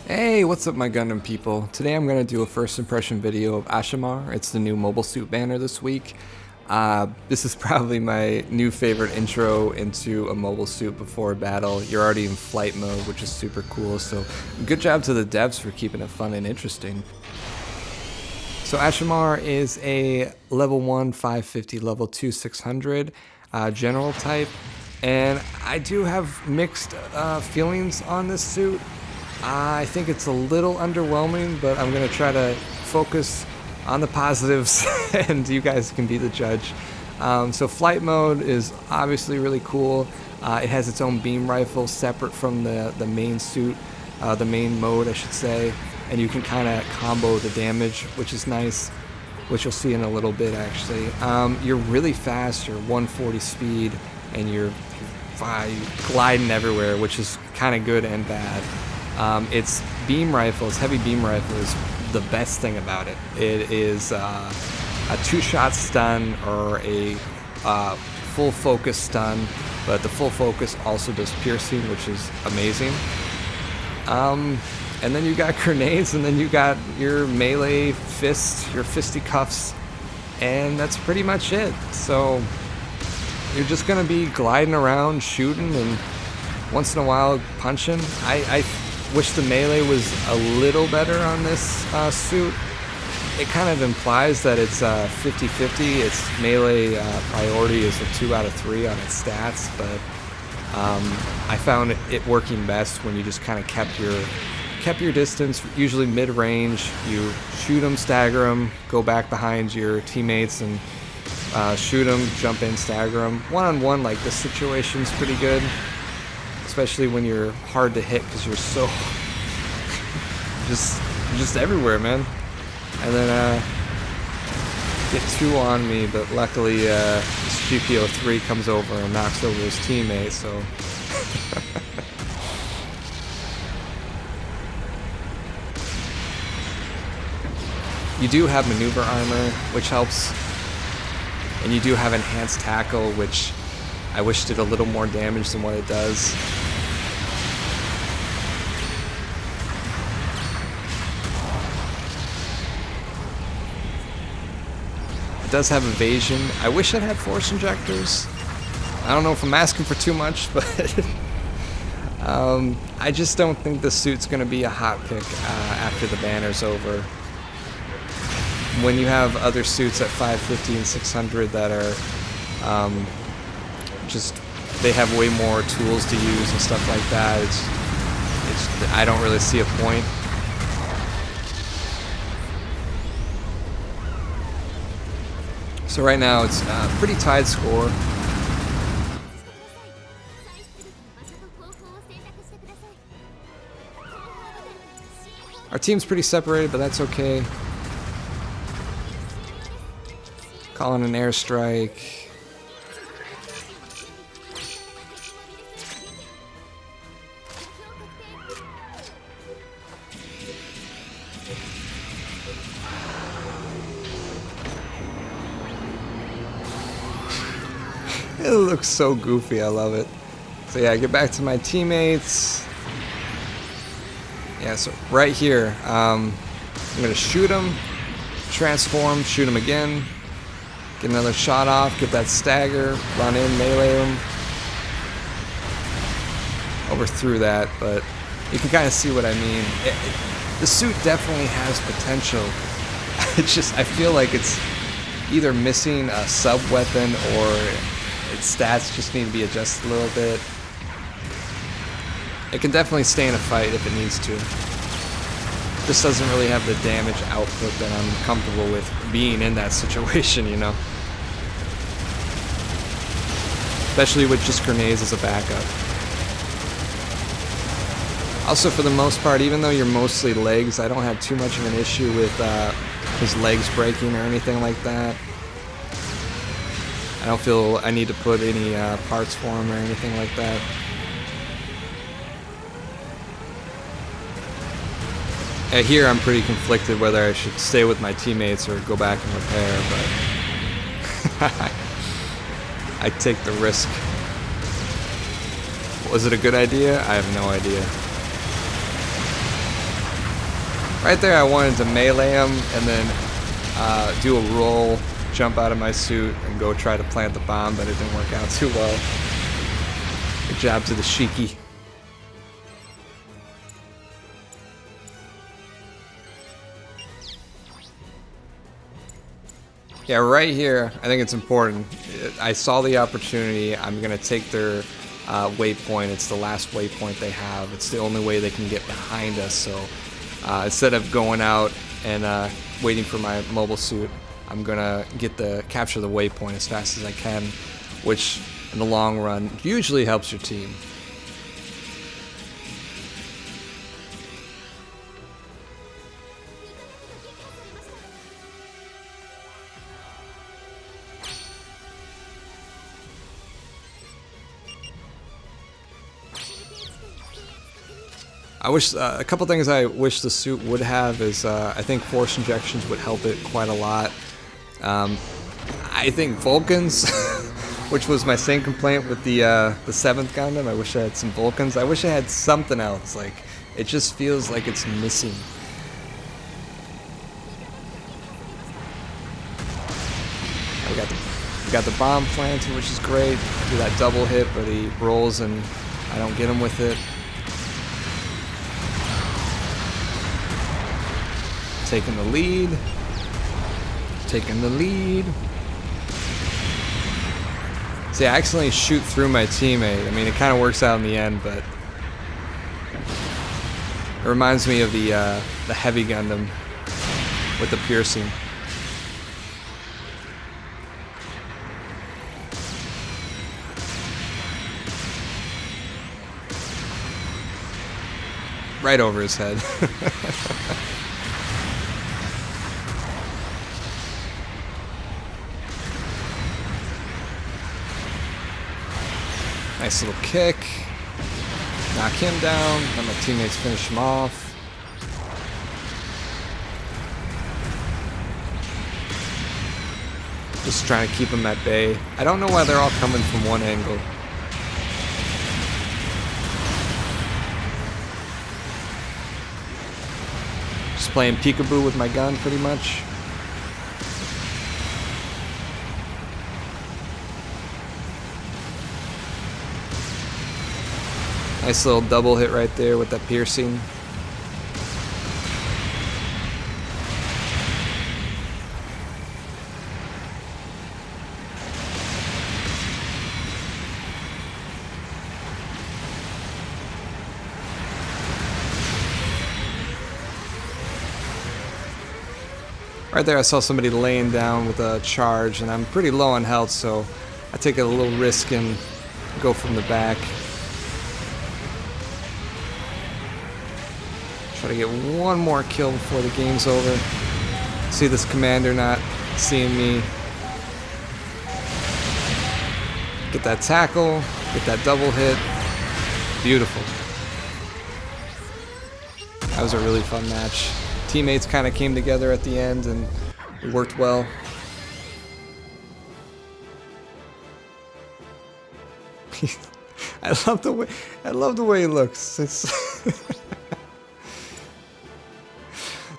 Hey, what's up my Gundam people? Today I'm going to do a first impression video of Asshimar. It's the new mobile suit banner this week. This is probably my new favorite intro into a mobile suit before a battle. You're already in flight mode, which is super cool, so good job to the devs for keeping it fun and interesting. So Asshimar is a level 1 550, level 2 600 general type, and I do have mixed feelings on this suit. I think it's a little underwhelming, but I'm going to try to focus on the positives and you guys can be the judge. So flight mode is obviously really cool. It has its own beam rifle separate from the main suit, the main mode I should say, and you can kind of combo the damage, which is nice, which you'll see in a little bit actually. You're really fast, you're 140 speed, and you're gliding everywhere, which is kind of good and bad. Its beam rifle, its heavy beam rifle is the best thing about it. It is a two-shot stun or a full focus stun, but the full focus also does piercing, which is amazing. And then you got grenades, and then you got your melee fists, your fisticuffs, and that's pretty much it. So you're just gonna be gliding around, shooting, and once in a while punching. I wish the melee was a little better on this suit. It kind of implies that it's 50-50. Its melee priority is a 2 out of 3 on its stats, but I found it working best when you just kind of kept your distance, usually mid-range. You shoot them, stagger them, go back behind your teammates and shoot them, jump in, stagger them. One-on-one, like this situation's pretty good. Especially when you're hard to hit because you're so just everywhere, man. And then get 2 on me, but luckily this GPO3 comes over and knocks over his teammate, so you do have maneuver armor, which helps, and you do have enhanced tackle, which I wish did a little more damage than what it does. It does have evasion. I wish it had force injectors. I don't know if I'm asking for too much, but I just don't think the suit's going to be a hot pick after the banner's over. When you have other suits at 550 and 600 that are they have way more tools to use and stuff like that, I don't really see a point. So right now it's a pretty tied score. Our team's pretty separated, but that's okay. Calling an airstrike. It looks so goofy, I love it. So yeah, get back to my teammates. Yeah, so right here, I'm gonna shoot him, transform, shoot him again, get another shot off, get that stagger, run in, melee him. Overthrew that, but you can kind of see what I mean. The suit definitely has potential. It's just, I feel like it's either missing a sub-weapon or its stats just need to be adjusted a little bit. It can definitely stay in a fight if it needs to. This doesn't really have the damage output that I'm comfortable with being in that situation, you know? Especially with just grenades as a backup. Also, for the most part, even though you're mostly legs, I don't have too much of an issue with his legs breaking or anything like that. I don't feel I need to put any parts for him or anything like that. Here I'm pretty conflicted whether I should stay with my teammates or go back and repair, but I take the risk. Was it a good idea? I have no idea. Right there I wanted to melee him and then do a roll, jump out of my suit, and go try to plant the bomb, but it didn't work out too well. Good job to the Shiki. Yeah, right here, I think it's important. I saw the opportunity. I'm going to take their waypoint. It's the last waypoint they have. It's the only way they can get behind us. So instead of going out and waiting for my mobile suit, I'm going to capture the waypoint as fast as I can, which in the long run usually helps your team. I wish a couple things I wish the suit would have is I think force injections would help it quite a lot. I think Vulcans, which was my same complaint with the 7th Gundam. I wish I had some Vulcans. I wish I had something else. Like, it just feels like it's missing. We got the bomb planted, which is great. Do that double hit, but he rolls and I don't get him with it. Taking the lead. Taking the lead. See, I accidentally shoot through my teammate. I mean, it kind of works out in the end, but it reminds me of the heavy Gundam with the piercing. Right over his head. Nice little kick. Knock him down. Let my teammates finish him off. Just trying to keep him at bay. I don't know why they're all coming from one angle. Just playing peekaboo with my gun pretty much. Nice little double hit right there with that piercing. Right there I saw somebody laying down with a charge, and I'm pretty low on health, so I take a little risk and go from the back. Try to get one more kill before the game's over. See this commander not seeing me. Get that tackle, get that double hit. Beautiful. That was a really fun match. Teammates kind of came together at the end and it worked well. I love the way he looks. It's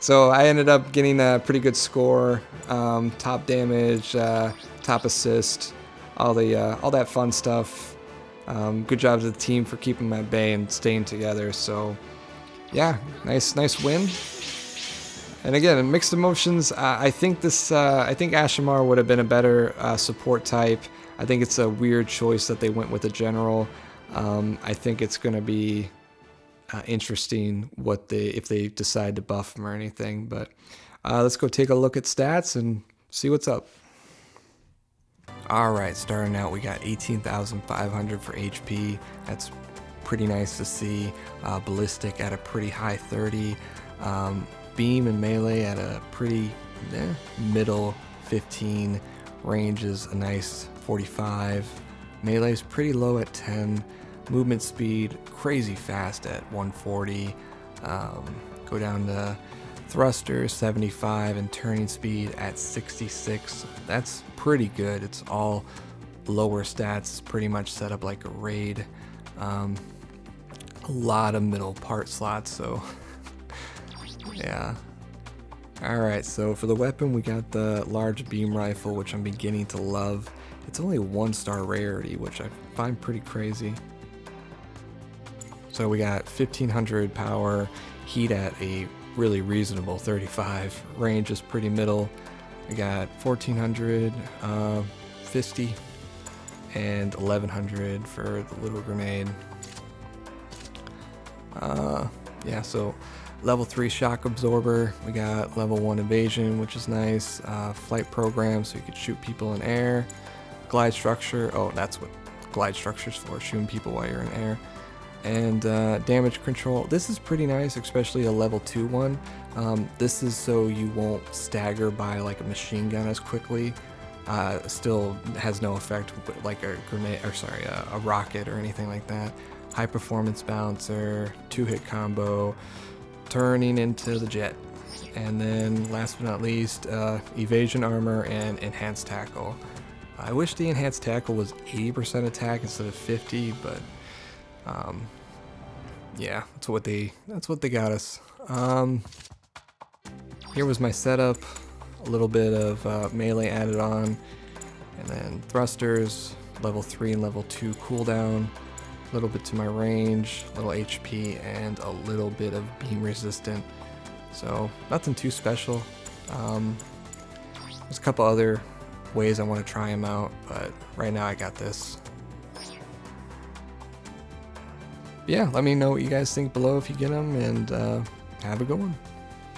So I ended up getting a pretty good score, top damage, top assist, all that fun stuff. Good job to the team for keeping my bay and staying together. So yeah, nice win. And again, mixed emotions. I think Asshimar would have been a better support type. I think it's a weird choice that they went with a general. I think it's going to be interesting if they decide to buff him or anything. But let's go take a look at stats and see what's up. All right, starting out, we got 18,500 for HP. That's pretty nice to see. Ballistic at a pretty high 30. Beam and melee at a pretty middle 15. Range is a nice 45. Melee is pretty low at 10. Movement speed crazy fast at 140. Go down to thruster 75 and turning speed at 66. That's pretty good. It's all lower stats, pretty much set up like a raid. A lot of middle part slots, so yeah, Alright, so for the weapon we got the large beam rifle, which I'm beginning to love. It's only 1-star rarity, which I find pretty crazy. So we got 1500 power, heat at a really reasonable 35, range is pretty middle. We got 1400 fisty and 1100 for the little grenade. Yeah, so level 3 shock absorber. We got level 1 evasion, which is nice. Flight program, so you could shoot people in air. Glide structure. Oh, that's what glide structure's for, shooting people while you're in air. And damage control. This is pretty nice, especially a level 2 one. This is so you won't stagger by like a machine gun as quickly. Still has no effect like a grenade, or sorry, a rocket or anything like that. High performance bouncer, 2-hit combo, turning into the jet. And then last but not least, evasion armor and enhanced tackle. I wish the enhanced tackle was 80% attack instead of 50, but yeah, that's what they got us. Here was my setup, a little bit of melee added on, and then thrusters, level 3 and level 2 cooldown, a little bit to my range, little HP, and a little bit of beam resistant. So nothing too special. There's a couple other ways I want to try them out, but right now I got this. Yeah, let me know what you guys think below if you get them, and have a good one.